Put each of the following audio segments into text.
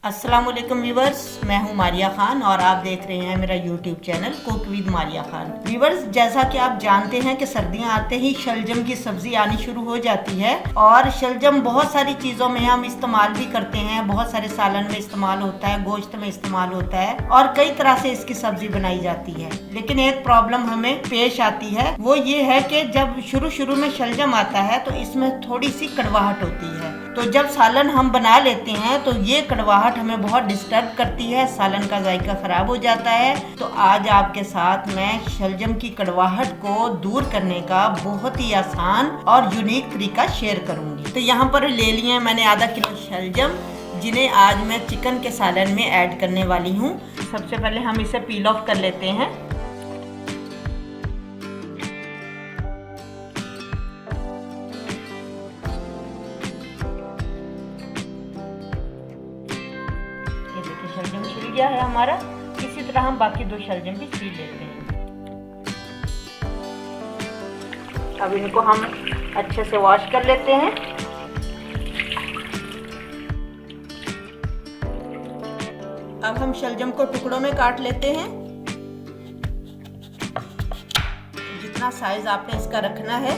अस्सलाम वालेकुम व्यूवर्स, मैं हूं मारिया खान और आप देख रहे हैं मेरा YouTube channel cook with Maria Khan. Viewers, जैसा कि आप जानते हैं कि सर्दियां आते ही शलजम की सब्जी आनी शुरू हो जाती है और शलजम बहुत सारी चीज़ों में हम इस्तेमाल भी करते हैं। बहुत सारे सालन में इस्तेमाल होता है, गोश्त में इस्तेमाल होता है और कई तरह से इसकी सब्जी बनाई जाती है। लेकिन एक प्रॉब्लम हमें पेश आती है, वो ये है कि जब शुरू में शलजम आता है तो इसमें थोड़ी सी कड़वाहट होती है। तो जब सालन हम बना लेते हैं तो ये कड़वाहट हमें बहुत डिस्टर्ब करती है, सालन का जायका खराब हो जाता है। तो आज आपके साथ मैं शलजम की कड़वाहट को दूर करने का बहुत ही आसान और यूनिक तरीका शेयर करूंगी। तो यहाँ पर ले लिए हैं मैंने आधा किलो शलजम, जिन्हें आज मैं चिकन के सालन में ऐड करने वाली हूँ। सबसे पहले हम इसे पील ऑफ कर लेते हैं। शलजम छिल गया है हमारा। इसी तरह हम बाकी दो शलजम भी छील लेते हैं। अब इनको हम अच्छे से वॉश कर लेते हैं। अब हम शलजम को टुकड़ों में काट लेते हैं। जितना साइज आपने इसका रखना है।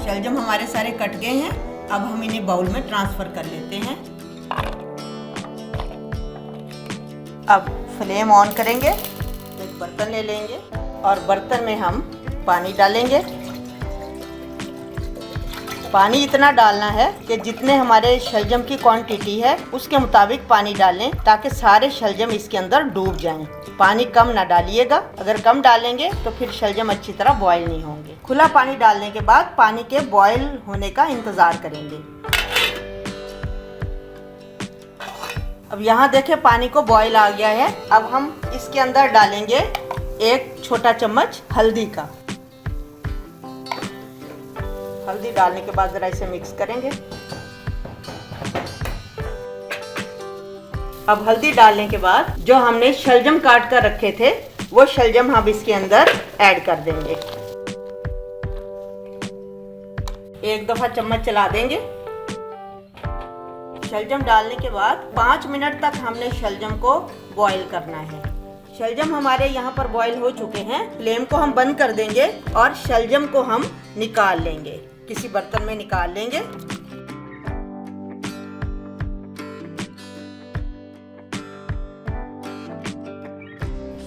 शलजम हमारे सारे कट गए हैं। अब हम इन्हें बाउल में ट्रांसफर कर लेते हैं। अब फ्लेम ऑन करेंगे, एक बर्तन ले लेंगे और बर्तन में हम पानी डालेंगे। पानी इतना डालना है कि जितने हमारे शलजम की क्वांटिटी है उसके मुताबिक पानी डालें, ताकि सारे शलजम इसके अंदर डूब जाएं। पानी कम ना डालिएगा, अगर कम डालेंगे तो फिर शलजम अच्छी तरह बॉयल नहीं होंगे। खुला पानी डालने के बाद पानी के बॉयल होने का इंतजार करेंगे। अब यहाँ देखें, पानी को बॉयल आ गया है। अब हम इसके अंदर डालेंगे एक छोटा चम्मच हल्दी का। हल्दी डालने के बाद जरा इसे मिक्स करेंगे। अब हल्दी डालने के बाद जो हमने शलजम काट कर रखे थे वो शलजम हम इसके अंदर ऐड कर देंगे। एक दफा चम्मच चला देंगे। शलजम डालने के बाद 5 मिनट तक हमने शलजम को बॉईल करना है। शलजम हमारे यहाँ पर बॉईल हो चुके हैं। फ्लेम को हम बंद कर देंगे और शलजम को हम निकाल लेंगे, किसी बर्तन में निकाल लेंगे।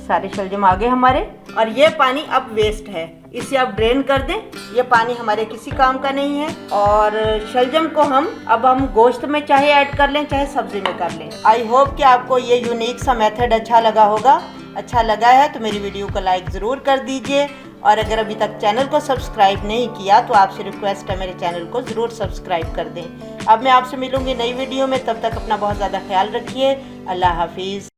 सारे शलजम आ गए हमारे और ये पानी अब वेस्ट है, इसे आप ड्रेन कर दें। ये पानी हमारे किसी काम का नहीं है। और शलजम को हम गोश्त में चाहे ऐड कर लें, चाहे सब्जी में कर लें। आई होप कि आपको ये यूनिक सा मेथड अच्छा लगा होगा। अच्छा लगा है तो मेरी वीडियो को लाइक ज़रूर कर दीजिए और अगर अभी तक चैनल को सब्सक्राइब नहीं किया तो आपसे रिक्वेस्ट है मेरे चैनल को ज़रूर सब्सक्राइब कर दें। अब मैं आपसे मिलूंगी नई वीडियो में, तब तक अपना बहुत ज़्यादा ख्याल रखिए। अल्लाह हाफिज़।